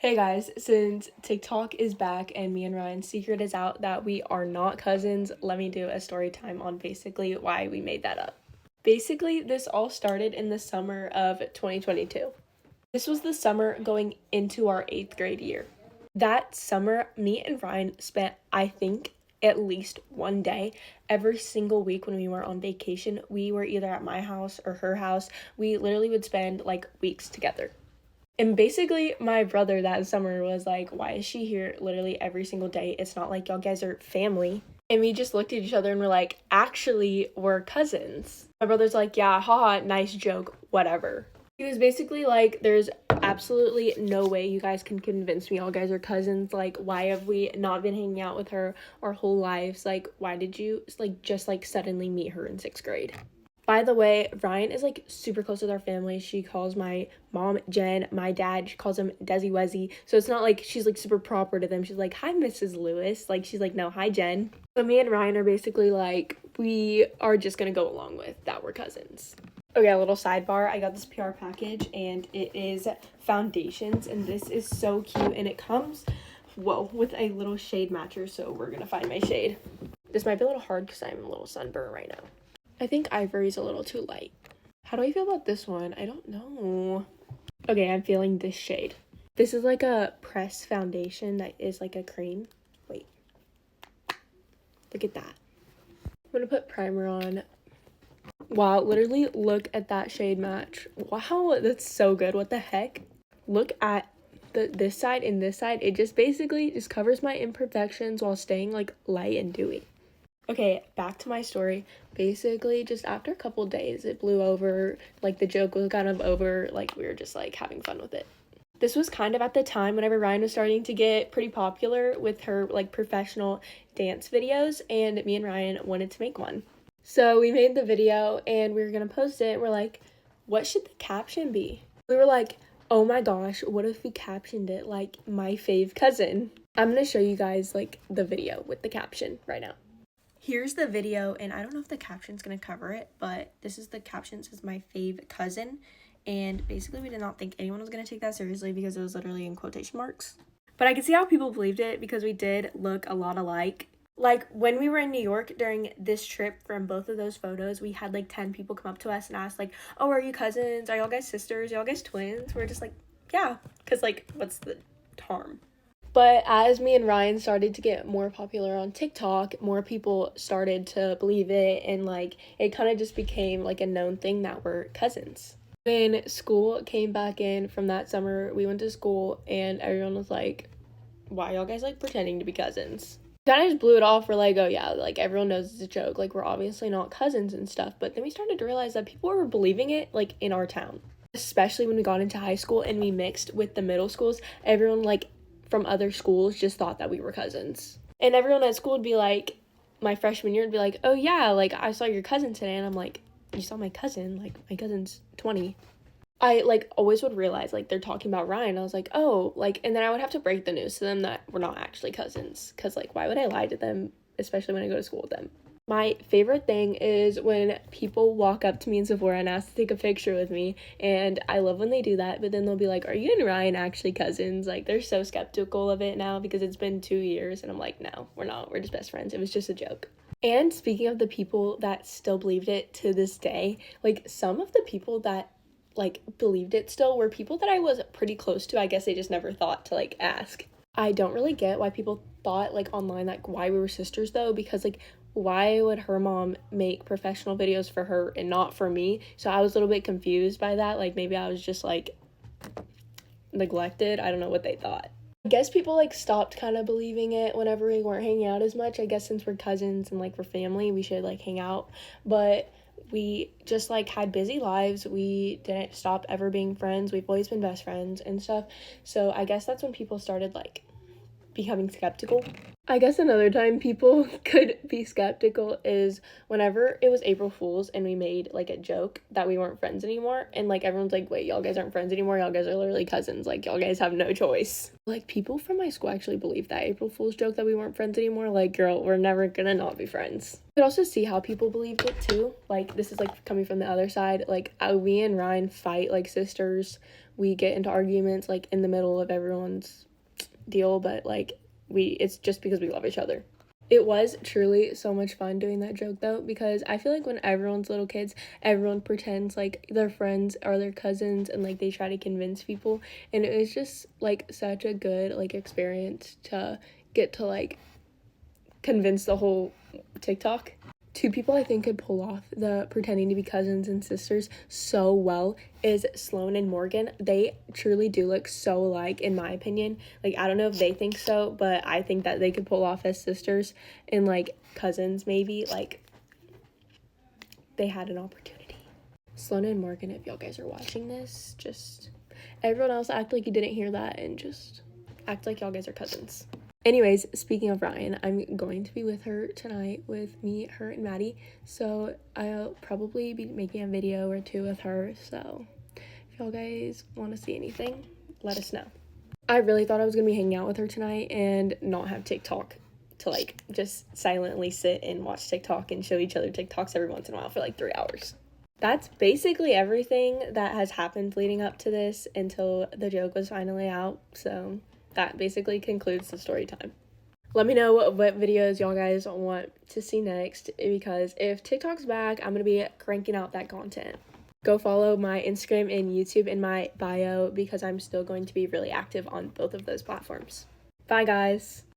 Hey guys, since TikTok is back and me and Ryan's secret is out that we are not cousins, let me do a story time on basically why we made that up. Basically, this all started in the summer of 2022. This was the summer going into our 8th grade year. That summer, me and Ryan spent, I think, at least one day every single week when we were on vacation. We were either at my house or her house. We literally would spend like weeks together. And basically, my brother that summer was like, why is she here literally every single day? It's not like y'all guys are family. And we just looked at each other and were like, actually, we're cousins. My brother's like, yeah, haha, nice joke, whatever. He was basically like, there's absolutely no way you guys can convince me y'all guys are cousins. Like, why have we not been hanging out with her our whole lives? Like, why did you, just suddenly meet her in 6th grade? By the way, Ryan is super close with our family. She calls my mom Jen, my dad, she calls him Desi Wezzy. So it's not like she's super proper to them. She's like, hi, Mrs. Lewis. She's like, no, hi, Jen. So me and Ryan are basically we are just gonna go along with that we're cousins. Okay, a little sidebar. I got this PR package and it is foundations, and this is so cute, and it comes, with a little shade matcher, so we're gonna find my shade. This might be a little hard because I'm a little sunburned right now. I think ivory's a little too light. How do I feel about this one? I don't know. Okay, I'm feeling this shade. This is a pressed foundation that is a cream. Wait. Look at that. I'm gonna put primer on. Wow, literally look at that shade match. Wow, that's so good. What the heck? Look at this side and this side. It just basically just covers my imperfections while staying light and dewy. Okay, back to my story. Basically, just after a couple days, it blew over. The joke was kind of over. We were just having fun with it. This was kind of at the time whenever Ryan was starting to get pretty popular with her professional dance videos, and me and Ryan wanted to make one. So we made the video and we were gonna post it. We're like, what should the caption be? We were like, oh my gosh, what if we captioned it my fave cousin? I'm gonna show you guys the video with the caption right now. Here's the video, and I don't know if the caption's gonna cover it, but this is the caption. It says my fave cousin, and basically we did not think anyone was gonna take that seriously because it was literally in quotation marks. But I could see how people believed it because we did look a lot alike. When we were in New York during this trip, from both of those photos, we had 10 people come up to us and ask oh, are you cousins? Are y'all guys sisters? Are y'all guys twins? We're just yeah, because what's the harm? But as me and Ryan started to get more popular on TikTok, more people started to believe it, and it kind of just became a known thing that we're cousins. When school came back in from that summer, we went to school and everyone was like, why y'all guys pretending to be cousins? Kind of just blew it off. We're oh yeah, everyone knows it's a joke. We're obviously not cousins and stuff. But then we started to realize that people were believing it in our town. Especially when we got into high school and we mixed with the middle schools, everyone from other schools just thought that we were cousins. And everyone at school would be my freshman year would be oh yeah, I saw your cousin today. And I'm like, you saw my cousin? My cousin's 20. I always would realize they're talking about Ryan. I was oh, and then I would have to break the news to them that we're not actually cousins, because why would I lie to them, especially when I go to school with them? My favorite thing is when people walk up to me in Sephora and ask to take a picture with me, and I love when they do that, but then they'll be are you and Ryan actually cousins? They're so skeptical of it now because it's been 2 years, and I'm no, we're not. We're just best friends. It was just a joke. And speaking of the people that still believed it to this day, some of the people that believed it still were people that I was pretty close to. I guess they just never thought to ask. I don't really get why people thought online why we were sisters though, because why would her mom make professional videos for her and not for me? So I was a little bit confused by that. Maybe I was just neglected. I don't know what they thought. I guess people stopped kind of believing it whenever we weren't hanging out as much. I guess since we're cousins and we're family, we should hang out. But we just had busy lives. We didn't stop ever being friends. We've always been best friends and stuff. So I guess that's when people started becoming skeptical. I guess another time people could be skeptical is whenever it was April Fool's and we made like a joke that we weren't friends anymore, and like everyone's like, wait, y'all guys aren't friends anymore, y'all guys are literally cousins, like y'all guys have no choice. Like people from my school actually believed that April Fool's joke that we weren't friends anymore. Like, girl, we're never gonna not be friends. You could also see how people believed it too. Like this is like coming from the other side. Like we and Ryane fight like sisters. We get into arguments like in the middle of everyone's deal, but like it's just because we love each other. It was truly so much fun doing that joke though, because I feel like when everyone's little kids, everyone pretends like their friends are their cousins and like they try to convince people, and it was just like such a good like experience to get to like convince the whole TikTok. Two people I think could pull off the pretending to be cousins and sisters so well is Sloan and Morgan. They truly do look so alike, in my opinion. Like, I don't know if they think so, but I think that they could pull off as sisters and, like, cousins, maybe. Like, they had an opportunity. Sloan and Morgan, if y'all guys are watching this, just everyone else act like you didn't hear that and just act like y'all guys are cousins. Anyways, speaking of Ryane, I'm going to be with her tonight with me, her, and Maddie. So I'll probably be making a video or two with her. So if y'all guys want to see anything, let us know. I really thought I was going to be hanging out with her tonight and not have TikTok to like just silently sit and watch TikTok and show each other TikToks every once in a while for like 3 hours. That's basically everything that has happened leading up to this until the joke was finally out. So that basically concludes the story time. Let me know what videos y'all guys want to see next, because if TikTok's back, I'm going to be cranking out that content. Go follow my Instagram and YouTube in my bio, because I'm still going to be really active on both of those platforms. Bye, guys.